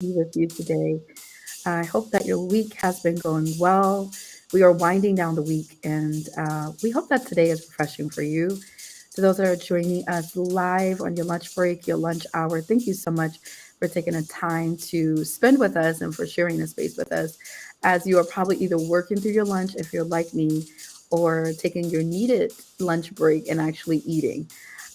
be with you today. I hope that your week has been going well. We are winding down the week, and we hope that today is refreshing for you. To those that are joining us live on your lunch break, your lunch hour, thank you so much for taking the time to spend with us and for sharing this space with us. As you are probably either working through your lunch, if you're like me, or taking your needed lunch break and actually eating.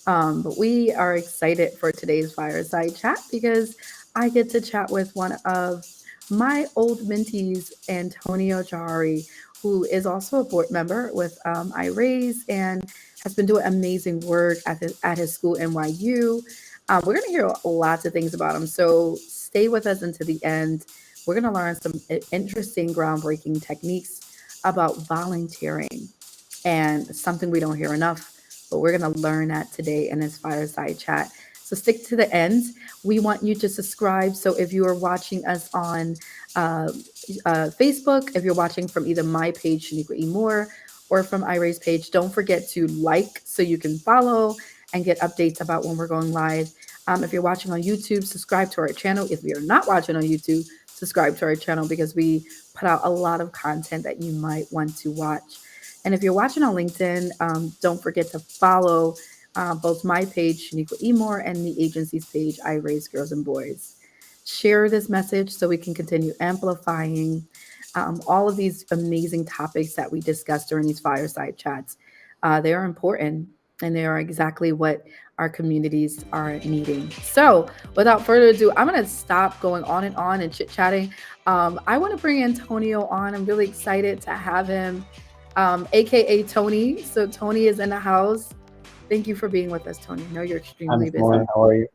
But we are excited for today's fireside chat because I get to chat with one of my old mentees, Antonio Johri, who is also a board member with iRaise and has been doing amazing work at his school, NYU. We're going to hear lots of things about him. So stay with us until the end. We're going to learn some interesting, groundbreaking techniques about volunteering and something we don't hear enough, but we're going to learn that today in this fireside chat. So stick to the end. We want you to subscribe. So if you are watching us on uh, Facebook, if you're watching from either my page, Shanequa Moore, or from iRay's page, don't forget to like so you can follow and get updates about when we're going live. If you're watching on YouTube, subscribe to our channel. If you're not watching on YouTube, subscribe to our channel because we put out a lot of content that you might want to watch. And if you're watching on LinkedIn, don't forget to follow both my page, Shanequa Moore, and the agency's page, I Raise Girls and Boys. Share this message so we can continue amplifying all of these amazing topics that we discussed during these fireside chats. They are important and they are exactly what our communities are needing. So, without further ado, I'm going to stop going on and chit chatting. I want to bring Antonio on. I'm really excited to have him, aka Tony. So, Tony is in the house. Thank you for being with us, Tony. I know you're Hi, extremely Miss busy. Moore. How are you?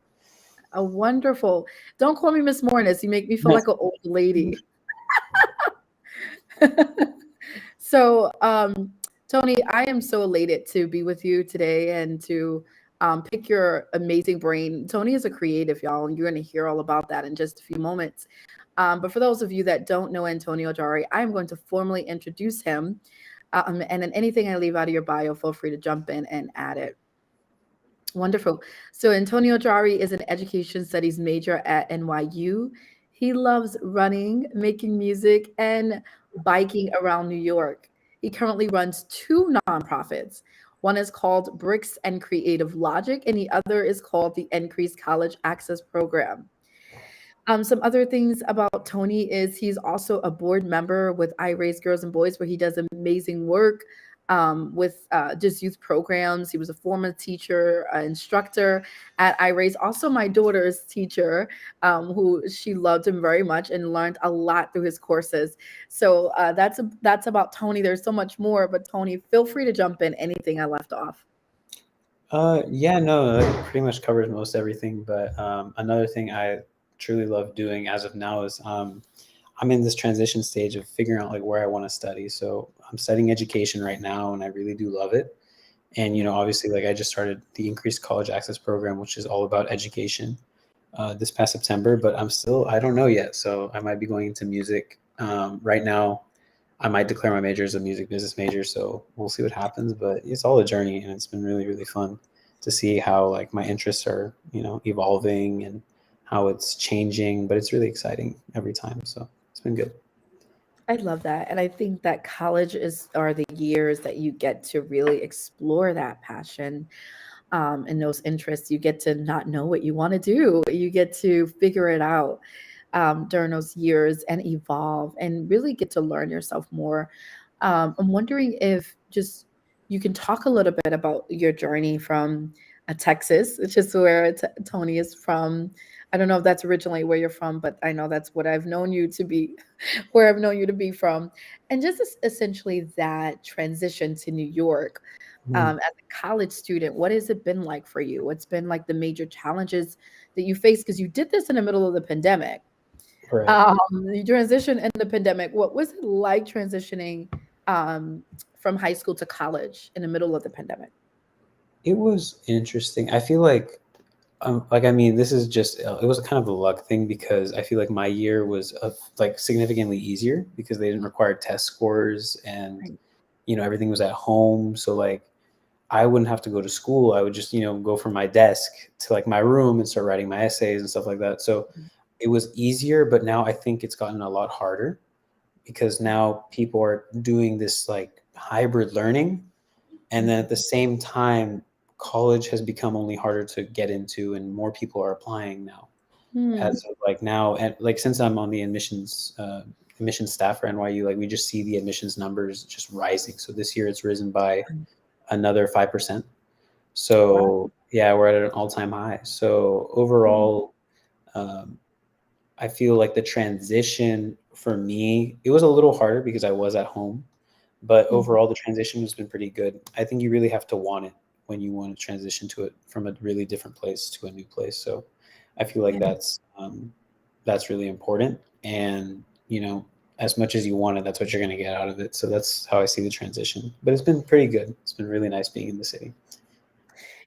A wonderful. Don't call me Miss Mornis. You make me feel like an old lady. So, Tony, I am so elated to be with you today and to pick your amazing brain. Tony is a creative, y'all, and you're going to hear all about that in just a few moments. But for those of you that don't know Antonio Jari, I am going to formally introduce him. And then anything I leave out of your bio, feel free to jump in and add it. Wonderful. So Antonio Jari is an education studies major at NYU. He loves running, making music, and biking around New York. He currently runs two nonprofits. One is called Bricks and Creative Logic, and the other is called the Increased College Access Program. Some other things about Tony is he's also a board member with I Raise Girls and Boys, where he does amazing work with just youth programs. He was a former teacher, instructor at I Raise. Also, my daughter's teacher, who she loved him very much and learned a lot through his courses. So that's about Tony. There's so much more, but Tony, feel free to jump in anything I left off. Yeah, no, that pretty much covers most everything. But another thing I truly love doing as of now is I'm in this transition stage of figuring out like where I want to study. So I'm studying education right now, and I really do love it. And obviously, like I just started the Increased College Access Program, which is all about education, this past September. But I don't know yet. So I might be going into music. Right now, I might declare my major as a music business major, so we'll see what happens. But it's all a journey, and it's been really, really fun to see how like my interests are, evolving and how it's changing. But it's really exciting every time, so it's been good. I love that. And I think that college is are the years that you get to really explore that passion and those interests. You get to not know what you want to do. You get to figure it out during those years and evolve and really get to learn yourself more. I'm wondering if just you can talk a little bit about your journey from Texas, which is where Tony is from. I don't know if that's originally where you're from, but I know that's what I've known you to be, where I've known you to be from. And just essentially that transition to New York Mhm. as a college student, what has it been like for you? What's been like the major challenges that you face? Because you did this in the middle of the pandemic. Right. Um, you transitioned in the pandemic. What was it like transitioning um, from high school to college in the middle of the pandemic? It was interesting. I feel like I mean, this is just it was a kind of a luck thing because I feel like my year was like significantly easier because they didn't require test scores and Right. everything was at home. So like I wouldn't have to go to school. I would just go from my desk to like my room and start writing my essays and stuff like that. So it was easier, but now I think it's gotten a lot harder because now people are doing this like hybrid learning. And then at the same time, college has become only harder to get into and more people are applying now. Mm-hmm. As of like now, and like since I'm on the admissions staff for NYU, like we just see the admissions numbers just rising. So this year it's risen by another 5%. Wow. So yeah, we're at an all-time high. So overall, um, I feel like the transition for me, it was a little harder because I was at home, but Mhm. overall the transition has been pretty good. I think you really have to want it when you want to transition to it from a really different place to a new place. So I feel like Yeah. that's really important. And as much as you want it, that's what you're going to get out of it. So that's how I see the transition. But it's been pretty good. It's been really nice being in the city.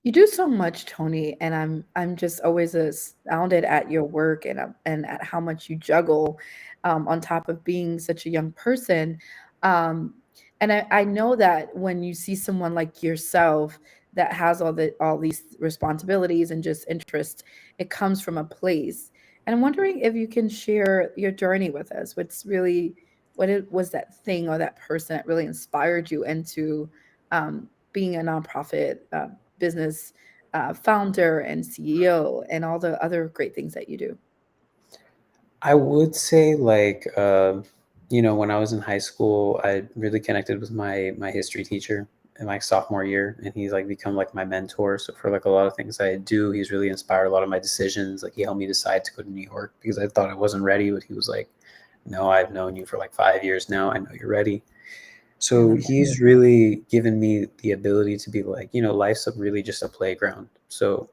You do so much, Tony, and I'm just always astounded at your work and at how much you juggle on top of being such a young person. Um, and I know that when you see someone like yourself that has all these responsibilities and just interests, it comes from a place. And I'm wondering if you can share your journey with us. What it was that thing or that person that really inspired you into being a nonprofit business founder and CEO and all the other great things that you do. I would say like when I was in high school, I really connected with my history teacher in my sophomore year, and he's like become like my mentor. So for like a lot of things I do, he's really inspired a lot of my decisions. Like he helped me decide to go to New York because I thought I wasn't ready, but he was like, "No, I've known you for like 5 years now. I know you're ready." I So love that. he's really given me the ability to be like, life's really just a playground. So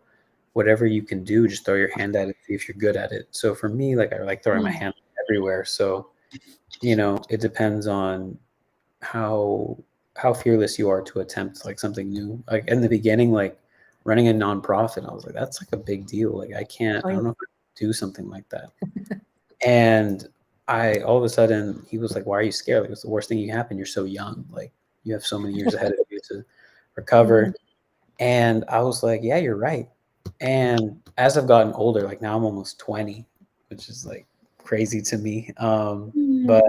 whatever you can do, just throw your hand at it, see if you're good at it. So for me, like I like throwing my Mm. hand everywhere. So, it depends on how how fearless you are to attempt like something new. Like in the beginning, like running a nonprofit, I was like, that's like a big deal. Like Oh, I yeah. don't know if I can do something like that. And I all of a sudden he was like, why are you scared? Like it's the worst thing you can happen. You're so young. Like you have so many years ahead of you to Mhm. recover. And I was like, yeah, you're right. And as I've gotten older, like now I'm almost 20, which is like crazy to me. But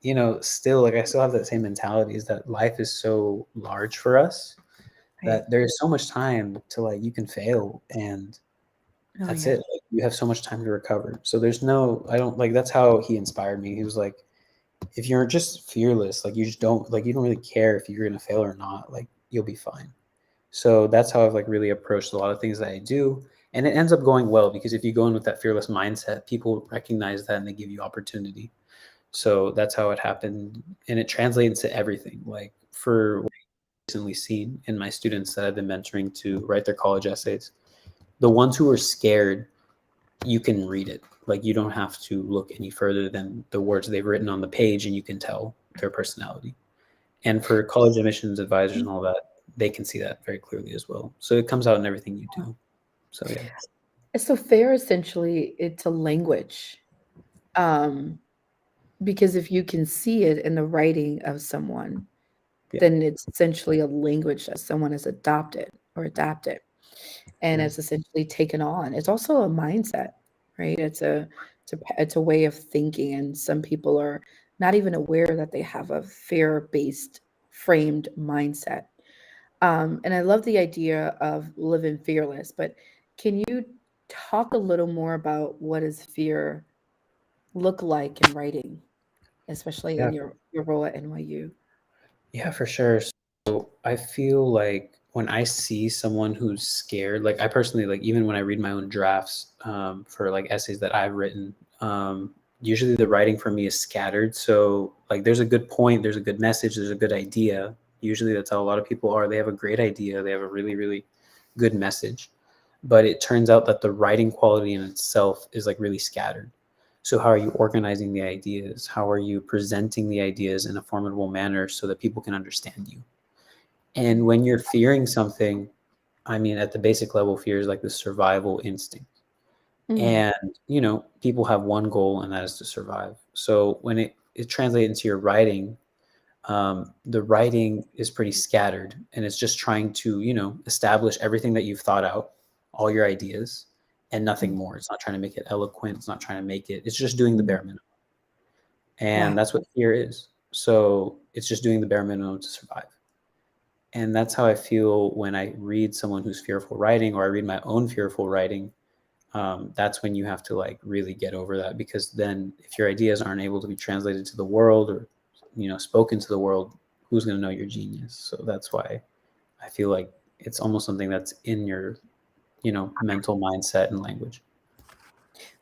Mm. still like I still have that same mentality is that life is so large for us Right. that there's so much time to like you can fail and Oh, that's yeah. it. Like, you have so much time to recover. So there's no I don't like that's how he inspired me. He was like, if you're just fearless, like you just don't like you don't really care if you're gonna fail or not, like you'll be fine. So that's how I've like really approached a lot of things that I do. And it ends up going well because if you go in with that fearless mindset, people recognize that and they give you opportunity. So that's how it happened. And it translates to everything. Like for what I've recently seen in my students that I've been mentoring to write their college essays, the ones who are scared, you can read it. Like you don't have to look any further than the words they've written on the page and you can tell their personality. And for college admissions advisors and all that, they can see that very clearly as well. So it comes out in everything you do. So yeah, So fair essentially it's a language. Um, because if you can see it in the writing of someone, yeah, then it's essentially a language that someone has adopted or adapted and yeah, has essentially taken on. It's also a mindset, right? It's a way of thinking, and some people are not even aware that they have a fear-based framed mindset. And I love the idea of living fearless, but can you talk a little more about what does fear look like in writing, especially yeah, in your role at NYU? yeah, for sure. So I feel like when I see someone who's scared, like I personally, like even when I read my own drafts for like essays that I've written, usually the writing for me is scattered. So like there's a good point, there's a good message, there's a good idea. Usually that's how a lot of people are. They have a great idea, they have a really, really good message. But it turns out that the writing quality in itself is like really scattered. So how are you organizing the ideas? How are you presenting the ideas in a formidable manner so that people can understand you? And when you're fearing something, I mean, at the basic level, fear is like the survival instinct. Mm, And, people have one goal, and that is to survive. So when it translates into your writing, the writing is pretty scattered and it's just trying to, establish everything that you've thought out, all your ideas, and nothing more. It's not trying to make it eloquent. It's not trying to make it, it's just doing the bare minimum. And Wow. that's what fear is. So it's just doing the bare minimum to survive. And that's how I feel when I read someone who's fearful writing, or I read my own fearful writing. That's when you have to like really get over that, because then if your ideas aren't able to be translated to the world, or spoken to the world, who's going to know your genius? So that's why I feel like it's almost something that's in your mental mindset and language.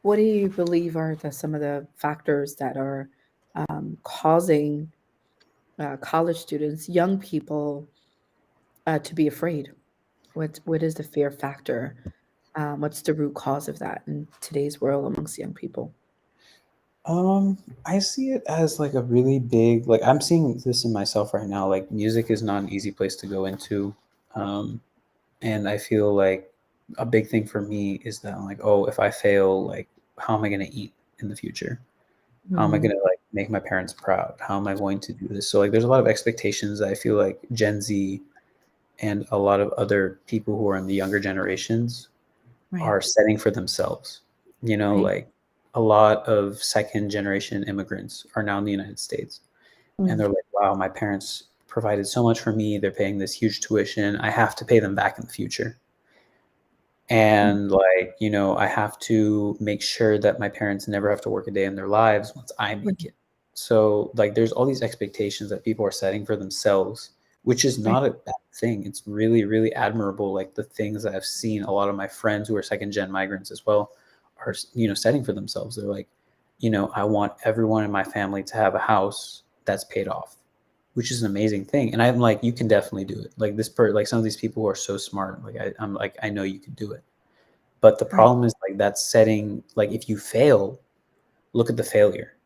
What do you believe are some of the factors that are causing college students, young people, to be afraid? What is the fear factor? What's the root cause of that in today's world amongst young people? I see it as like a really big, like I'm seeing this in myself right now. Like music is not an easy place to go into. Um, and I feel like a big thing for me is that I'm like, oh, if I fail, like, how am I going to eat in the future? How am I Mm, going to like make my parents proud? How am I going to do this? So like, there's a lot of expectations that I feel like Gen Z and a lot of other people who are in the younger generations right, are setting for themselves. right. Like a lot of second generation immigrants are now in the United States, and Mm, they're like, wow, my parents provided so much for me. They're paying this huge tuition. I have to pay them back in the future. mm, And like, I have to make sure that my parents never have to work a day in their lives once I make mm, it. So like there's all these expectations that people are setting for themselves, which is right. not a bad thing. It's really, really admirable. Like the things that I've seen, a lot of my friends who are second gen migrants as well are, setting for themselves. They're like, I want everyone in my family to have a house that's paid off, which is an amazing thing. And I'm like, you can definitely do it. Like like some of these people who are so smart, like I'm like, I know you can do it. But the Right. problem is like that's setting, like if you fail, look at the failure,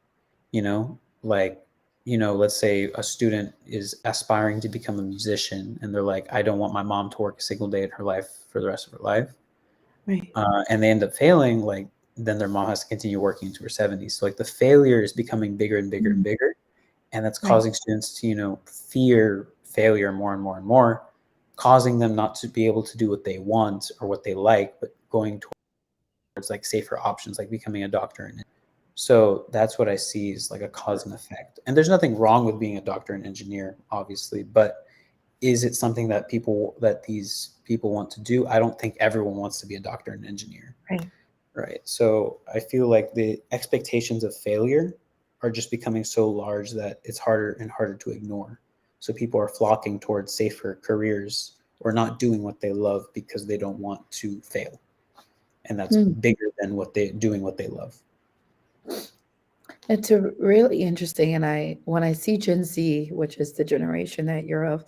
you know, like, let's say a student is aspiring to become a musician and they're like, I don't want my mom to work a single day in her life for the rest of her life. Right. And they end up failing, like then their mom has to continue working into her 70s. So like the failure is becoming bigger and bigger and Mm, bigger. And that's right. causing students to, fear failure more and more and more, causing them not to be able to do what they want or what they like, but going towards like safer options, like becoming a doctor. So that's what I see is like a cause and effect. And there's nothing wrong with being a doctor and engineer, obviously, but is it something that these people want to do? I don't think everyone wants to be a doctor and engineer. Right. Right. So I feel like the expectations of failure are just becoming so large that it's harder and harder to ignore. So people are flocking towards safer careers or not doing what they love because they don't want to fail. And that's Mm. bigger than what they love. It's a really interesting, and when I see Gen Z, which is the generation that you're of,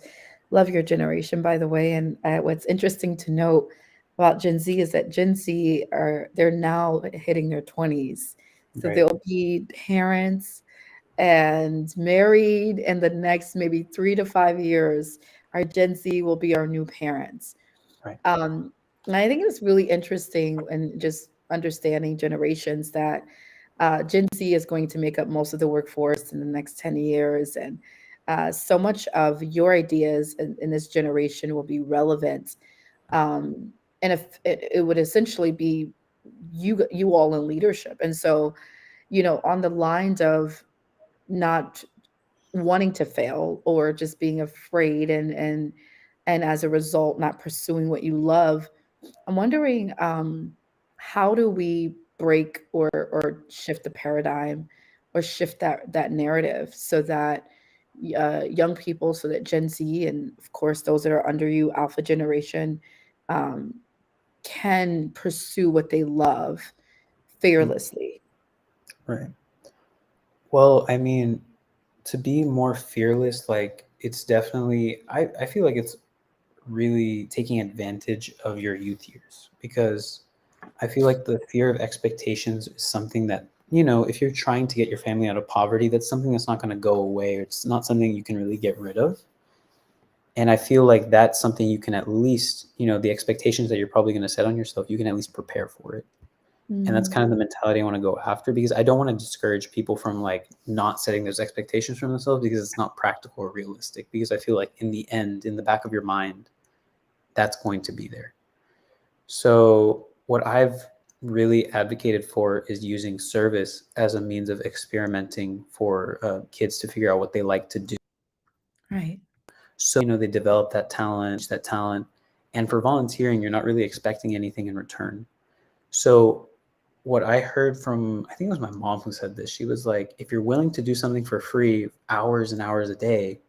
love your generation, by the way. And what's interesting to note about Gen Z is that Gen Z they're now hitting their 20s, so Right. they'll be parents and married in the next maybe 3 to 5 years. Our Gen Z will be our new parents. Right. Um, and I think it's really interesting and just understanding generations that Gen Z is going to make up most of the workforce in the next 10 years. And so much of your ideas in this generation will be relevant. Um, and if it would essentially be you all in leadership. And so, on the lines of not wanting to fail or just being afraid and as a result not pursuing what you love, I'm wondering, how do we break or shift the paradigm or shift that narrative so that young people, so that Gen Z and of course those that are under you, Alpha generation, um, can pursue what they love Mm. fearlessly. Right. Well, I mean, to be more fearless, like it's definitely, I feel like it's really taking advantage of your youth years, because I feel like the fear of expectations is something that, if you're trying to get your family out of poverty, that's something that's not going to go away. It's not something you can really get rid of. And I feel like that's something you can at least, the expectations that you're probably going to set on yourself, you can at least prepare for it. And that's Mm, kind of the mentality I want to go after, because I don't want to discourage people from like not setting those expectations for themselves, because it's not practical or realistic. Because I feel like in the end, in the back of your mind, that's going to be there. So what I've really advocated for is using service as a means of experimenting for kids to figure out what they like to do. Right. So, they develop that talent. And for volunteering, you're not really expecting anything in return. So, what I heard from, I think it was my mom who said this, she was like, if you're willing to do something for free, hours and hours a day,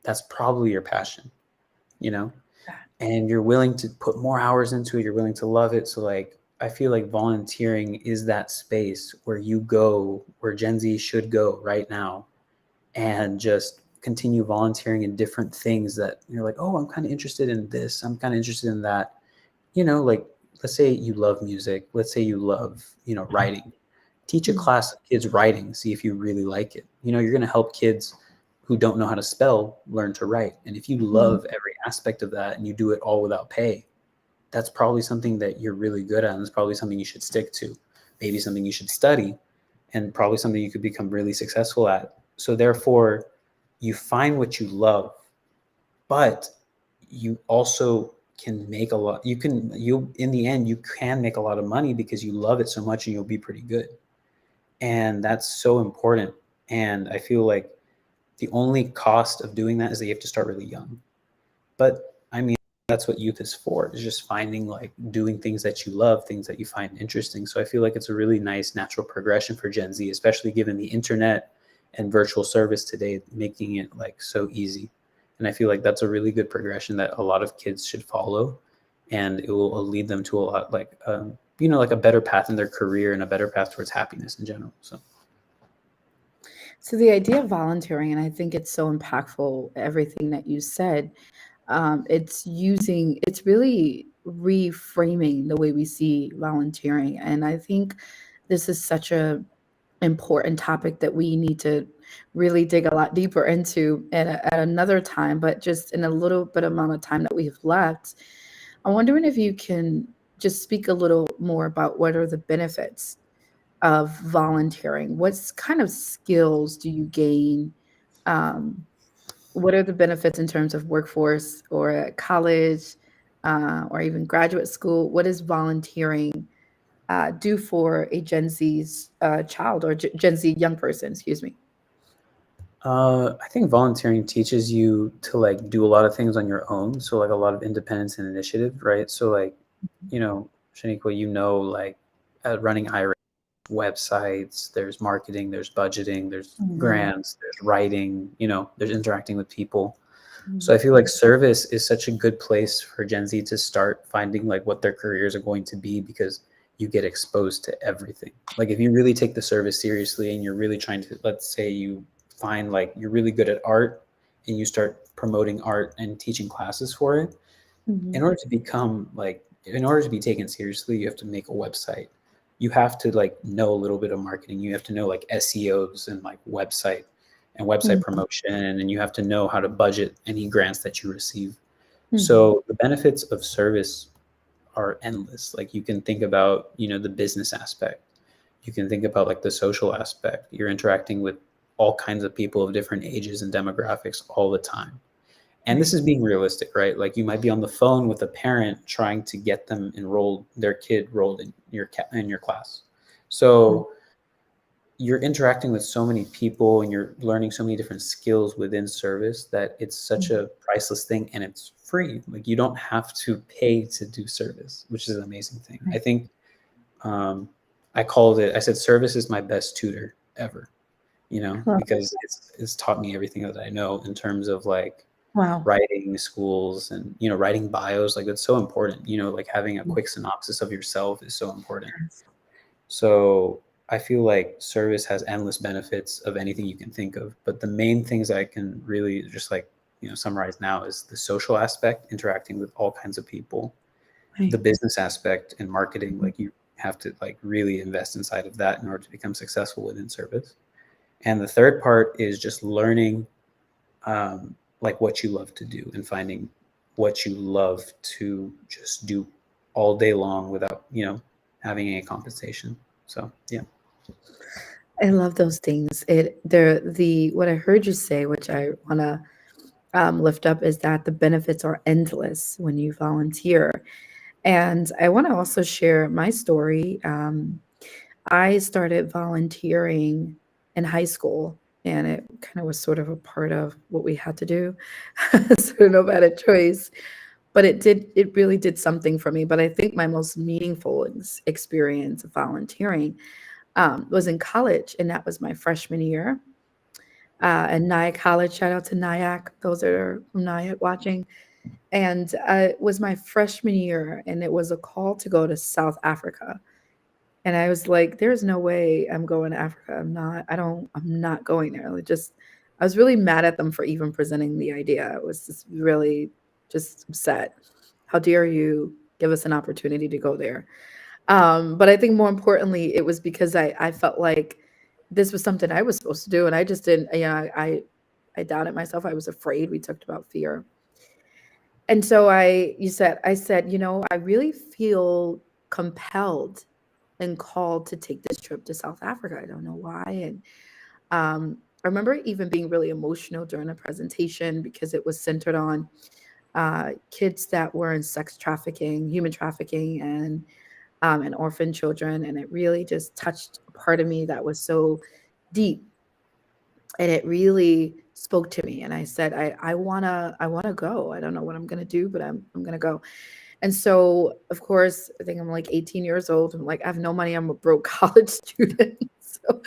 that's probably your passion, you know? And you're willing to put more hours into it, you're willing to love it. So, like, I feel like volunteering is that space where you go, where Gen Z should go right now, and just continue volunteering in different things that you're like, oh, I'm kind of interested in this, I'm kind of interested in that. Like, let's say you love music, let's say you love, writing. Teach a Mm. class of kids writing, see if you really like it. You're going to help kids who don't know how to spell learn to write. And if you Mhm. love every aspect of that and you do it all without pay, that's probably something that you're really good at, and it's probably something you should stick to. Maybe something you should study, and probably something you could become really successful at. So therefore, you find what you love, but you also can make a lot. You in the end, you can make a lot of money because you love it so much, and you'll be pretty good. And that's so important. And I feel like the only cost of doing that is that you have to start really young. But I mean, that's what youth is for, is just finding, like, doing things that you love, things that you find interesting. So I feel like it's a really nice natural progression for Gen Z, especially given the internet and virtual service today, making it like so easy. And I feel like that's a really good progression that a lot of kids should follow, and it will lead them to a lot, like, like a better path in their career and a better path towards happiness in general. So So the idea of volunteering, and I think it's so impactful, everything that you said, it's really reframing the way we see volunteering. And I think this is such a important topic that we need to really dig a lot deeper into at another time, but just in a little bit amount of time that we have left, I'm wondering if you can just speak a little more about what are the benefits of volunteering. What kind of skills do you gain? Um, what are the benefits in terms of workforce or at college or even graduate school? What does volunteering do for a Gen Z's child or Gen Z young person? Excuse me. I think volunteering teaches you to, like, do a lot of things on your own. So, like, a lot of independence and initiative, right? So, like, Shanequa, like, running IRA websites, there's marketing, there's budgeting, there's Mhm. grants, there's writing, there's interacting with people. So Mhm. I feel like service is such a good place for Gen Z to start finding, like, what their careers are going to be, because you get exposed to everything. Like, if you really take the service seriously and you're really trying to, let's say you find, like, you're really good at art and you start promoting art and teaching classes for it, in Mhm. order to become, like, in order to be taken seriously, you have to make a website. You have to, like, know a little bit of marketing. You have to know, like, SEOs and, like, website Mhm. promotion, and you have to know how to budget any grants that you receive. Mhm. So the benefits of service are endless. Like, you can think about, the business aspect. You can think about, like, the social aspect. You're interacting with all kinds of people of different ages and demographics all the time. And this Right. is being realistic, right? Like, you might be on the phone with a parent trying to get their kid rolled in your class. Mhm. So you're interacting with so many people and you're learning so many different skills within service that it's such Mhm. a priceless thing, and it's free. Like, you don't have to pay to do service, which is an amazing thing. I Right. think um, I said service is my best tutor ever, Well, because it's taught me everything that I know in terms of, like, wow. writing schools and, writing bios. Like, that's so important. Like, having a quick synopsis of yourself is so important. Yes. So I feel like service has endless benefits of anything you can think of. But the main things I can really just, like, summarize now is the social aspect, interacting with all kinds of people, Right. the business aspect and marketing. Mhm. Like, you have to, like, really invest inside of that in order to become successful within service. And the third part is just learning, like, what you love to do and finding what you love to just do all day long without, having any compensation. So yeah. I love those things. The what I heard you say, which I want to lift up, is that the benefits are endless when you volunteer. And I want to also share my story. I started volunteering in high school, and it kind of was sort of a part of what we had to do. So no bad choice, but it really did something for me. But I think my most meaningful experience of volunteering was in college, and that was my freshman year. At Nyack College, shout out to Nyack, those that are from Nyack watching. And it was my freshman year, and it was a call to go to South Africa. And I was like, "There's no way I'm going to Africa. I'm not going there." Like, just, I was really mad at them for even presenting the idea. I was just really just upset. How dare you give us an opportunity to go there? But I think more importantly, it was because I felt like this was something I was supposed to do, and I just didn't. I doubted myself. I was afraid. We talked about fear, and so I said, I really feel compelled and called to take this trip to South Africa. I don't know why. And I remember even being really emotional during the presentation because it was centered on kids that were in sex trafficking, human trafficking, and orphan children. And it really just touched a part of me that was so deep, and it really spoke to me. And I said, I wanna go. I don't know what I'm gonna do, but I'm gonna go. And so, of course, I think I'm like 18 years old. I'm like, I have no money. I'm a broke college student. So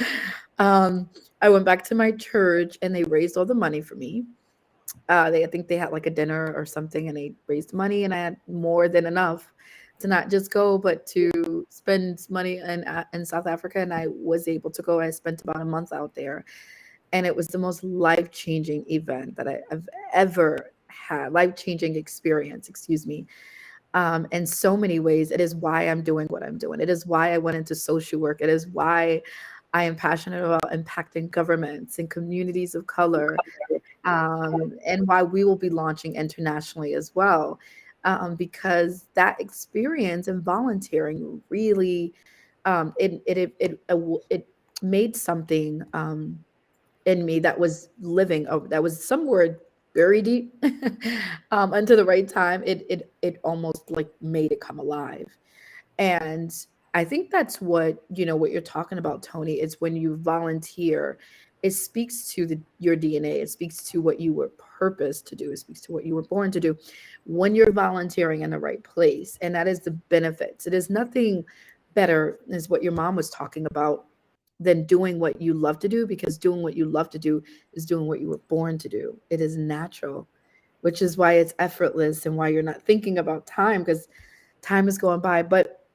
um, I went back to my church, and they raised all the money for me. I think they had like a dinner or something, and they raised money, and I had more than enough to not just go, but to spend money in South Africa. And I was able to go. I spent about a month out there, and it was the most life changing event that I've ever had. Life changing experience, excuse me, in so many ways. It is why I'm doing what I'm doing. It is why I went into social work. It is why I am passionate about impacting governments and communities of color, and why we will be launching internationally as well. Because that experience and volunteering really, it made something in me that was living, that was somewhere very deep. Until the right time, it almost like made it come alive. And I think that's what you're talking about, Tony, is when you volunteer, it speaks to your DNA. It speaks to what you were purposed to do. It speaks to what you were born to do when you're volunteering in the right place. And that is the benefits. It is nothing better, is what your mom was talking about, than doing what you love to do, because doing what you love to do is doing what you were born to do. It is natural, which is why it's effortless and why you're not thinking about time, because time is going by. But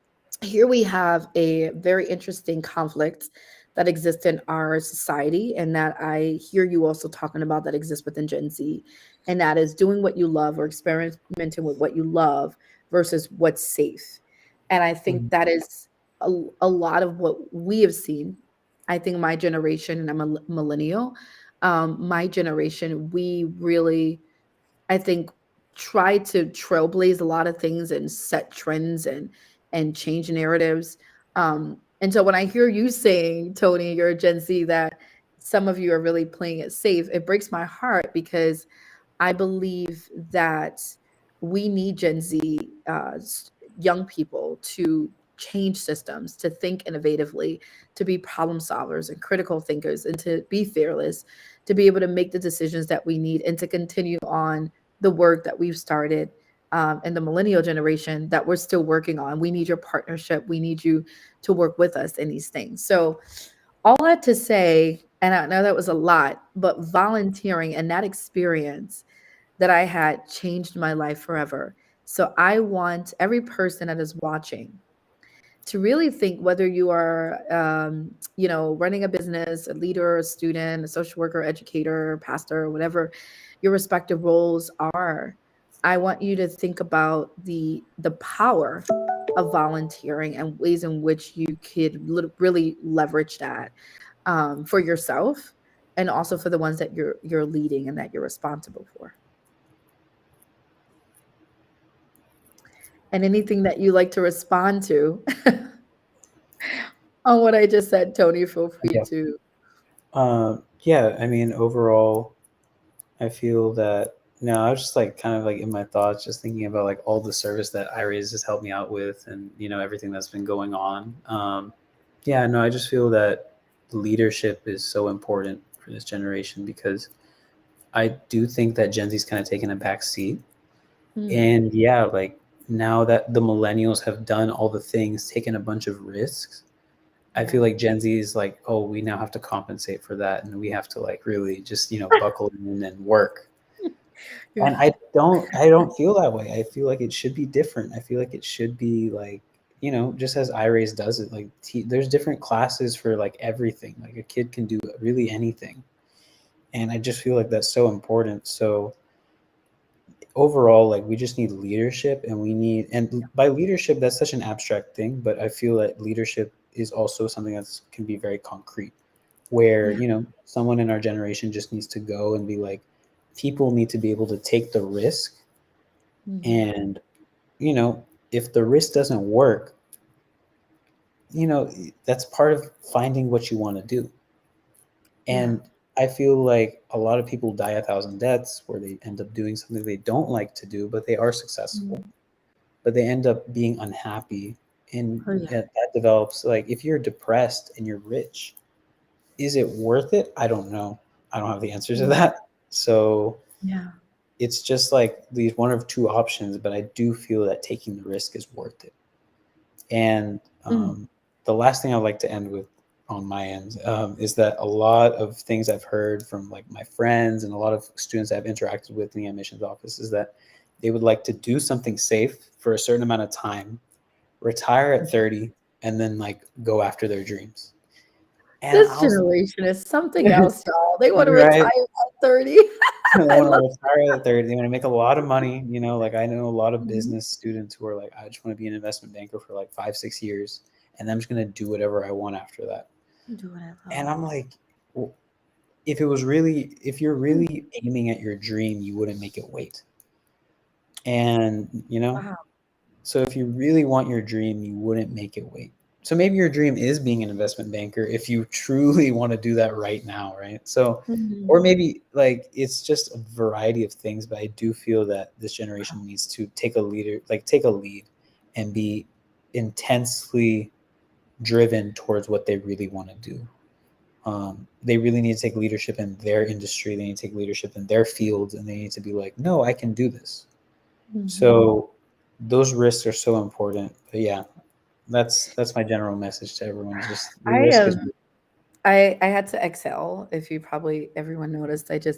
here we have a very interesting conflict that exists in our society, and that I hear you also talking about, that exists within Gen Z, and that is doing what you love or experimenting with what you love versus what's safe. And I think Mhm. that is a lot of what we have seen. I think my generation, and I'm a millennial, my generation, we really, I think, try to trailblaze a lot of things and set trends and change narratives. And so when I hear you saying, Tony, you're a Gen Z, that some of you are really playing it safe, it breaks my heart, because I believe that we need Gen Z, young people, to change systems, to think innovatively, to be problem solvers and critical thinkers, and to be fearless, to be able to make the decisions that we need, and to continue on the work that we've started, in the millennial generation, that we're still working on. We need your partnership. We need you to work with us in these things. So, all that to say, and I know that was a lot, but volunteering and that experience that I had changed my life forever. So I want every person that is watching to really think, whether you are, running a business, a leader, a student, a social worker, educator, pastor, whatever your respective roles are. I want you to think about the power of volunteering and ways in which you could really leverage that, for yourself, and also for the ones that you're leading and that you're responsible for. And anything that you like to respond to on what I just said, Tony, feel free Yeah. to. Yeah, I mean, overall, I feel that No, I was just like kind of like in my thoughts, just thinking about like all the service that iRaise has helped me out with, and everything that's been going on. Yeah, no, I just feel that leadership is so important for this generation because I do think that Gen Z's kind of taken a back seat, Mm, and yeah, like now that the millennials have done all the things, taken a bunch of risks, I yeah. feel like Gen Z is like, oh, we now have to compensate for that, and we have to like really just buckle in and work. You're And I don't feel that way. I feel like it should be different. I feel like it should be like, just as iRaise does it, like there's different classes for like everything. Like a kid can do really anything. And I just feel like that's so important. So overall, like we just need leadership, and we need, and by leadership, that's such an abstract thing, but I feel that leadership is also something that can be very concrete, where, yeah. someone in our generation just needs to go and be like, people need to be able to take the risk. Mhm. And, you know, if the risk doesn't work, you know, that's part of finding what you want to do. Yeah. And I feel like a lot of people die a thousand deaths where they end up doing something they don't like to do, but they are successful, Mm. but they end up being unhappy. And Oh yeah. that develops, like, if you're depressed and you're rich, is it worth it? I don't know. I don't have the answer to Mm. that. So Yeah. it's just like these one of two options, but I do feel that taking the risk is worth it. And Mm. the last thing I'd like to end with on my end is that a lot of things I've heard from like my friends and a lot of students I've interacted with in the admissions office is that they would like to do something safe for a certain amount of time, retire at 30, and then like go after their dreams. And This I was generation is something else, y'all. They want to retire right. at 30. They I want to love retire at 30. They want to make a lot of money. Like I know a lot of Mhm. business students who are like, I just want to be an investment banker for like 5, 6 years, and I'm just going to do whatever I want after that. Do what I And love. I'm like, well, if you're Mm. really aiming at your dream, you wouldn't make it wait. And, Wow. so if you really want your dream, you wouldn't make it wait. So maybe your dream is being an investment banker if you truly want to do that right now, right? So, or Mhm. maybe like it's just a variety of things, but I do feel that this generation needs to take a lead and be intensely driven towards what they really want to do. They really need to take leadership in their industry. They need to take leadership in their fields, and they need to be like, no, I can do this. Mhm. So those risks are so important. But yeah, that's my general message to everyone. Is just the I risk is. I had to exhale. If you probably everyone noticed, I took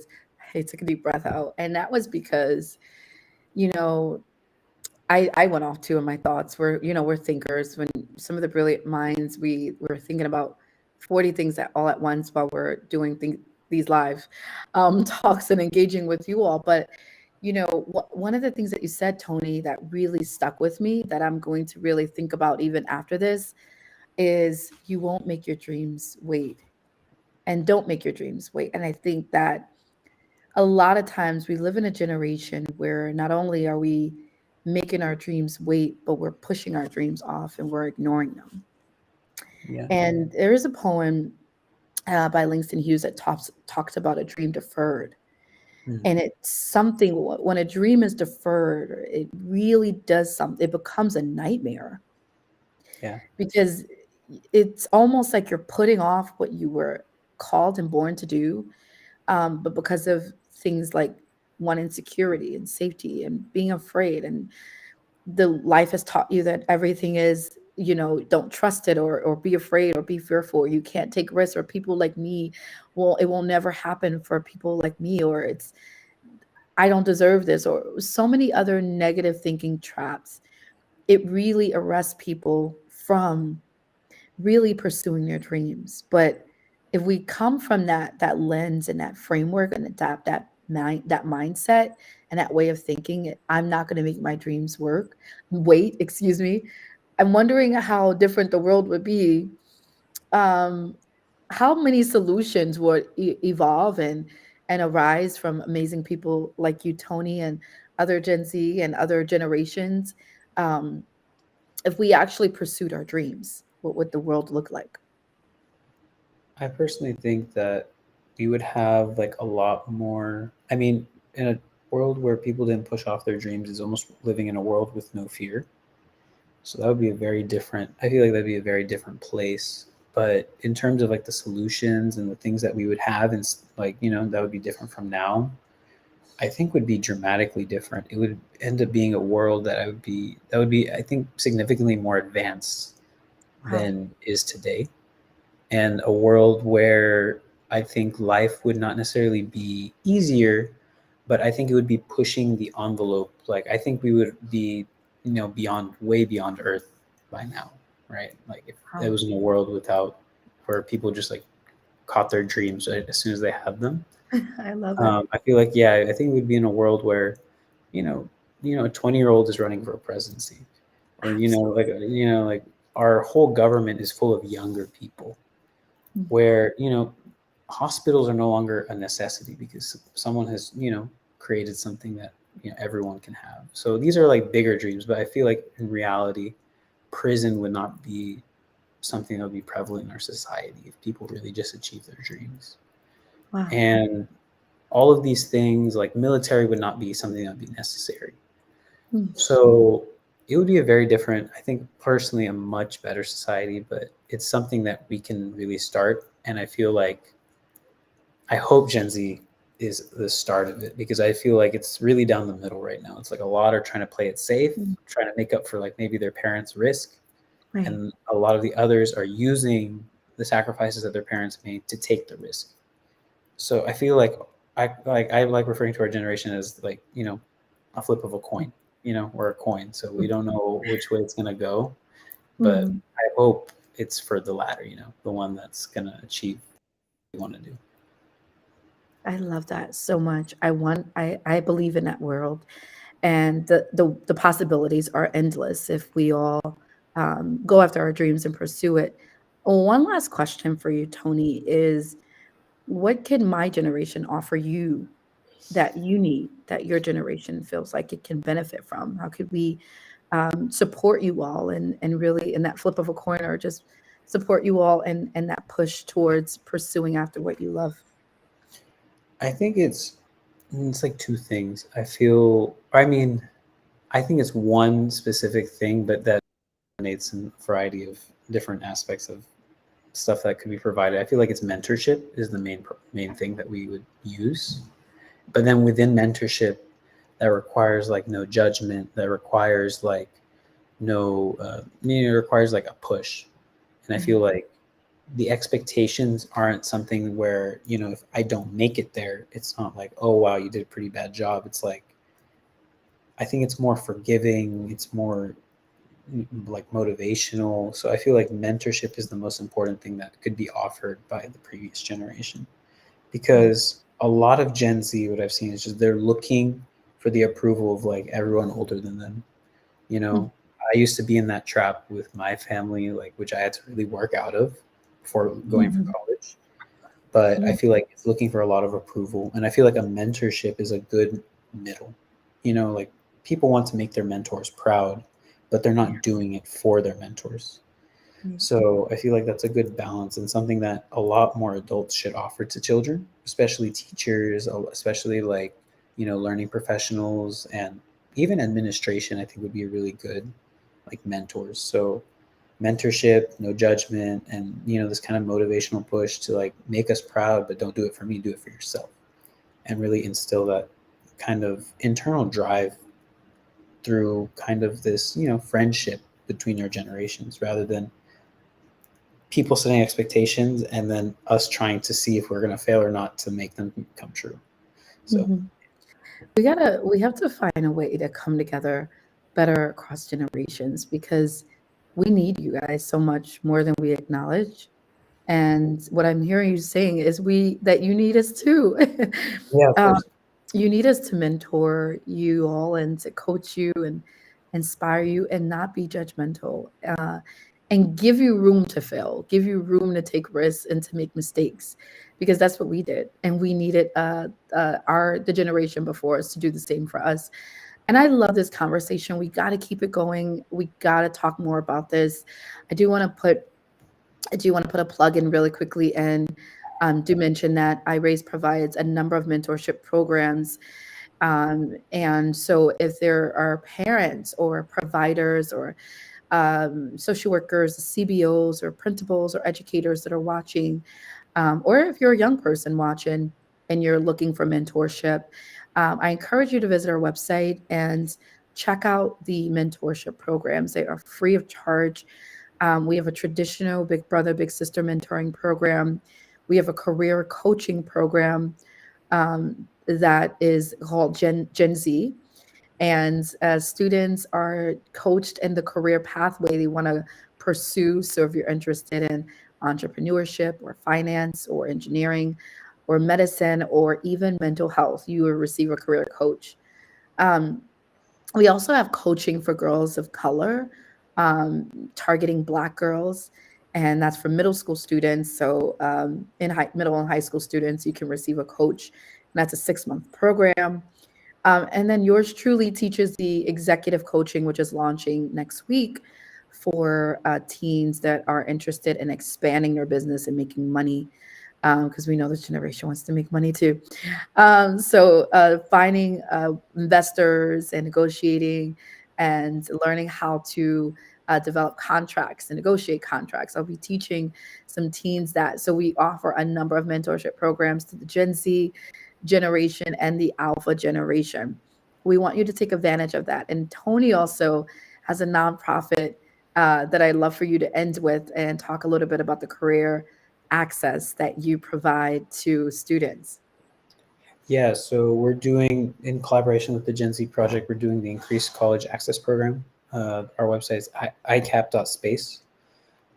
a deep breath out, and that was because you know I went off too in my thoughts. We're thinkers. When some of the brilliant minds we're thinking about 40 things all at once while we're doing these live talks and engaging with you all. But one of the things that you said, Tony, that really stuck with me that I'm going to really think about even after this is you won't make your dreams wait, and don't make your dreams wait. And I think that a lot of times we live in a generation where not only are we making our dreams wait, but we're pushing our dreams off and we're ignoring them. Yeah. And there is a poem by Langston Hughes that talks about a dream deferred. Mm, And it's something when a dream is deferred, it really does something, it becomes a nightmare yeah. because it's almost like you're putting off what you were called and born to do, but because of things like one insecurity and safety and being afraid, and the life has taught you that everything is, don't trust it, or be afraid or be fearful, you can't take risks, or people like me, well, it will never happen for people like me, or it's, I don't deserve this, or so many other negative thinking traps. It really arrests people from really pursuing their dreams. But if we come from that lens and that framework and adapt that mindset and that way of thinking, I'm not going to make my dreams wait, excuse me. I'm wondering how different the world would be. Um, how many solutions would evolve and arise from amazing people like you, Tony, and other Gen Z and other generations, um, if we actually pursued our dreams? What would the world look like? I personally think that we would have like a lot more. I mean, in a world where people didn't push off their dreams is almost living in a world with no fear. So that would be a very different, I feel like that'd be a very different place. But in terms of like the solutions and the things that we would have, and like, that would be different from now, I think would be dramatically different. It would end up being a world that would be, I think, significantly more advanced Wow. than is today. And a world where I think life would not necessarily be easier, but I think it would be pushing the envelope. Like I think we would be, beyond, way beyond Earth by now, right? Like if it Wow. was in a world without, where people just like caught their dreams right, as soon as they had them. I love it. I feel like, yeah, I think we'd be in a world where, you know, a 20-year-old is running for a presidency, or Absolutely. like our whole government is full of younger people, Mm. where hospitals are no longer a necessity because someone has created something that everyone can have. So these are like bigger dreams, but I feel like in reality, prison would not be something that would be prevalent in our society if people really just achieve their dreams. Wow. And all of these things, like military, would not be something that would be necessary. Mm. So it would be a very different, I think personally, a much better society, but it's something that we can really start. And I feel like, I hope Gen Z is the start of it, because I feel like it's really down the middle right now. It's like a lot are trying to play it safe, Mm. trying to make up for like maybe their parents' risk, Right. and a lot of the others are using the sacrifices that their parents made to take the risk. So I feel like I like referring to our generation as like, a flip of a coin, or a coin. So we don't know which way it's gonna go, but Mm. I hope it's for the latter, the one that's gonna achieve what we want to do. I love that so much. I believe in that world, and the possibilities are endless if we all go after our dreams and pursue it. One last question for you, Tony, is what can my generation offer you that you need, that your generation feels like it can benefit from? How could we support you all and really in that flip of a coin, or just support you all and that push towards pursuing after what you love? I think it's like two things. I think it's one specific thing, but that resonates in a variety of different aspects of stuff that could be provided. I feel like it's mentorship is the main thing that we would use. But then within mentorship, that requires like no judgment, that requires like no, it requires like a push. And I Right. feel like the expectations aren't something where, if I don't make it there, it's not like, oh, wow, you did a pretty bad job. It's like, I think it's more forgiving. It's more like motivational. So I feel like mentorship is the most important thing that could be offered by the previous generation, Wow. because a lot of Gen Z, what I've seen is just they're looking for the approval of like everyone older than them. You Mm. know, I used to be in that trap with my family, like which I had to really work out of before going for Mhm. college. But I Mm. feel like it's looking for a lot of approval, and I feel like a mentorship is a good middle. Like people want to make their mentors proud, but they're Yeah. not doing it for their mentors. Right. So I feel like that's a good balance, and something that a lot more adults should offer to children, especially teachers, especially like, learning professionals, and even administration, I think would be a really good like mentors. So mentorship, no judgment, and this kind of motivational push to like make us proud, but don't do it for me, do it for yourself, and really instill that kind of internal drive through kind of this, friendship between our generations, rather than people setting expectations and then us trying to see if we're going to fail or not to make them come true. So Mhm. We have to find a way to come together better across generations, because we need you guys so much more than we acknowledge. And what I'm hearing you saying is we that you need us too. yeah, of um, course. you need us to mentor you all and to coach you and inspire you and not be judgmental, and give you room to fail, give you room to take risks and to make mistakes, because that's what we did, and we needed our the generation before us to do the same for us. And I love this conversation. We got to keep it going. We got to talk more about this. I do want to put I do want to put a plug in really quickly and do mention that iRaise provides a number of mentorship programs And so, if there are parents or providers or social workers, CBOs, or principals or educators that are watching, or if you're a young person watching and you're looking for mentorship, I encourage you to visit our website and check out the mentorship programs. They are free of charge. We have a traditional big brother, big sister mentoring program. We have a career coaching program that is called Gen Z. And as students are coached in the career pathway they want to pursue. So if you're interested in entrepreneurship or finance or engineering or medicine or even mental health, you will receive a career coach. Um, we also have coaching for girls of color, targeting Black girls, and that's for middle school students. So, middle and high school students, you can receive a coach, and that's a 6-month program. And then yours truly teaches the executive coaching, which is launching next week for teens that are interested in expanding their business and making money, because we know this generation wants to make money too. So finding investors and negotiating and learning how to develop contracts and negotiate contracts. I'll be teaching some teens that. So we offer a number of mentorship programs to the Gen Z generation and the Alpha generation. We want you to take advantage of that. And Tony also has a nonprofit that I'd love for you to end with and talk a little bit about the career access that you provide to students. Yeah, so we're doing, in collaboration with the Gen Z Project, we're doing the Increased College Access Program. Our website is icap.space.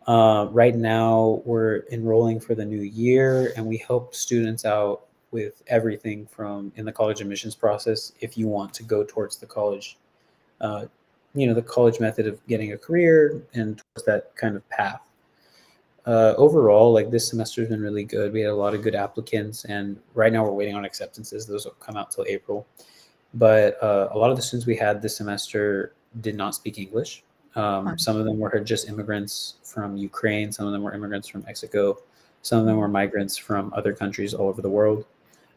Right now, we're enrolling for the new year, and we help students out with everything from in the college admissions process. If you want to go towards the college, uh, the college method of getting a career and towards that kind of path. Overall, like this semester has been really good. We had a lot of good applicants, and right now we're waiting on acceptances. Those will come out till April. But a lot of the students we had this semester did not speak English. Some of them were just immigrants from Ukraine. Some of them were immigrants from Mexico. Some of them were migrants from other countries all over the world.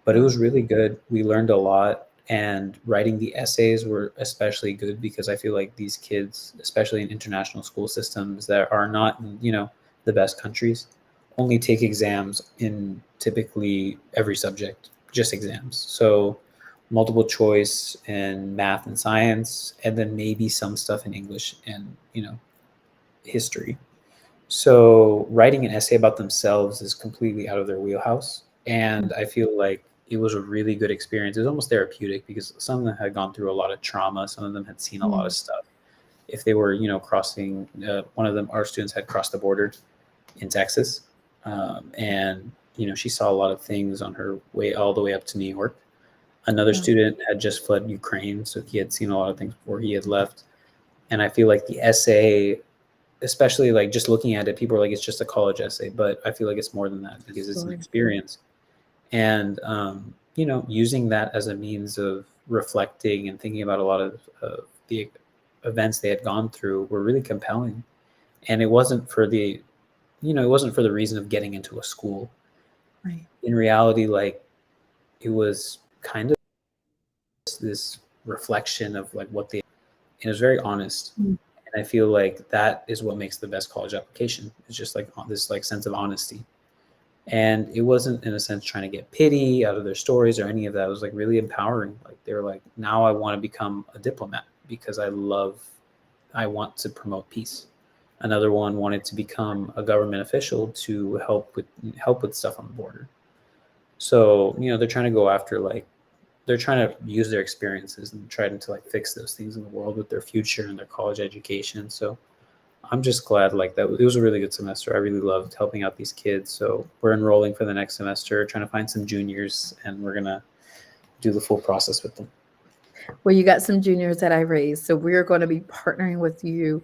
But it was really good. We learned a lot, and writing the essays were especially good because I feel like these kids, especially in international school systems that are not, the best countries, only take exams in typically every subject, just exams. So multiple choice in math and science, and then maybe some stuff in English and, history. So writing an essay about themselves is completely out of their wheelhouse. And I feel like it was a really good experience. It was almost therapeutic because some of them had gone through a lot of trauma. Some of them had seen a lot of stuff. If they were, crossing, one of them, our students had crossed the border in Texas. And, she saw a lot of things on her way all the way up to New York. Another student had just fled Ukraine. So he had seen a lot of things before he had left. And I feel like the essay, especially like just looking at it, people are like, it's just a college essay, but I feel like it's more than that because it's an experience. And, using that as a means of reflecting and thinking about a lot of the events they had gone through were really compelling. And it wasn't for the, it wasn't for the reason of getting into a school. Right. In reality, like it was kind of this reflection of like what they, and it was very honest. Mm. And I feel like that is what makes the best college application. It's just like this like sense of honesty. And it wasn't in a sense trying to get pity out of their stories or any of that. It was like really empowering. Like they were like, now I want to become a diplomat because I want to promote peace. Another one wanted to become a government official to help with stuff on the border. So, they're trying to go after like they're trying to use their experiences and try to like fix those things in the world with their future and their college education. So I'm just glad like that. It was a really good semester. I really loved helping out these kids. So we're enrolling for the next semester, trying to find some juniors, and we're gonna do the full process with them. Well, you got some juniors that I raised, so we're going to be partnering with you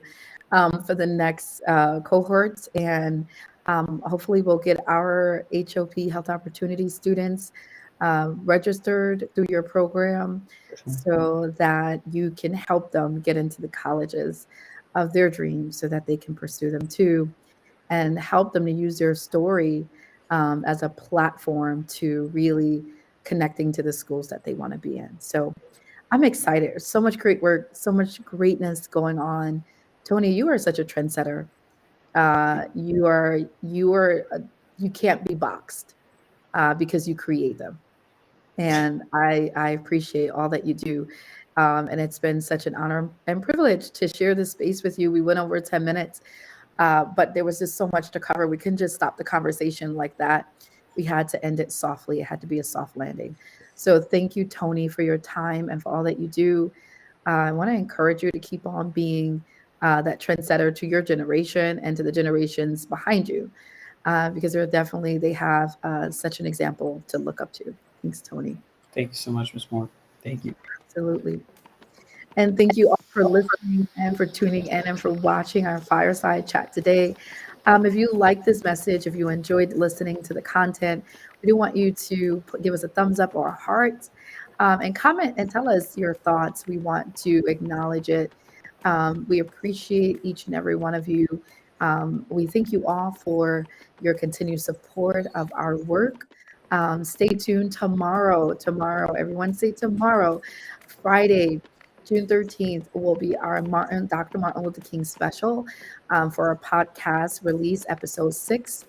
for the next cohorts, and hopefully we'll get our HOP Health Opportunity students registered through your program so that you can help them get into the colleges of their dreams so that they can pursue them too, and help them to use their story as a platform to really connecting to the schools that they want to be in. So I'm excited. There's so much great work, so much greatness going on. Tony, you are such a trendsetter. You are you can't be boxed because you create them, and I appreciate all that you do. And it's been such an honor and privilege to share this space with you. We went over 10 minutes, but there was just so much to cover. We couldn't just stop the conversation like that. We had to end it softly. It had to be a soft landing. So thank you, Tony, for your time and for all that you do. I want to encourage you to keep on being that trendsetter to your generation and to the generations behind you, because they have such an example to look up to. Thanks, Tony. Thank you so much, Ms. Moore. Thank you. Absolutely. And thank you all for listening and for tuning in and for watching our fireside chat today. If you like this message, if you enjoyed listening to the content, we do want you to give us a thumbs up or a heart, and comment and tell us your thoughts. We want to acknowledge it. We appreciate each and every one of you. We thank you all for your continued support of our work. Stay tuned tomorrow. Tomorrow, everyone say tomorrow, Friday, June 13th will be our Dr. Martin Luther King special, for our podcast release, episode 6,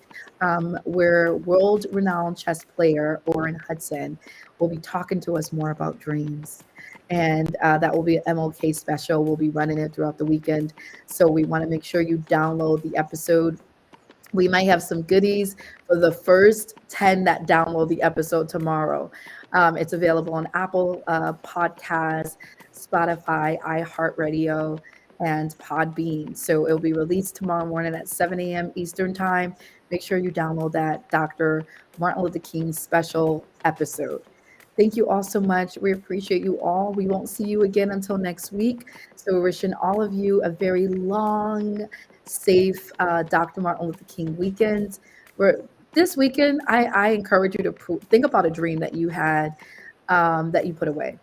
where world-renowned chess player Orrin Hudson will be talking to us more about dreams. And that will be an MLK special. We'll be running it throughout the weekend. So we want to make sure you download the episode. We might have some goodies for the first 10 that download the episode tomorrow. It's available on Apple Podcasts, Spotify, iHeartRadio, and Podbean. So it'll be released tomorrow morning at 7 a.m. Eastern Time. Make sure you download that Dr. Martin Luther King special episode. Thank you all so much. We appreciate you all. We won't see you again until next week. So we're wishing all of you a very long, safe Dr. Martin Luther King weekend. This weekend, I encourage you to think about a dream that you had, that you put away.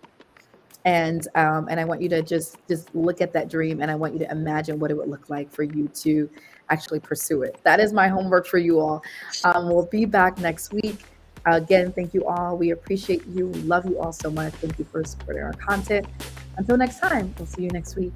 And I want you to just look at that dream, and I want you to imagine what it would look like for you to actually pursue it. That is my homework for you all. We'll be back next week. Again, thank you all. We appreciate you. We love you all so much. Thank you for supporting our content. Until next time, we'll see you next week.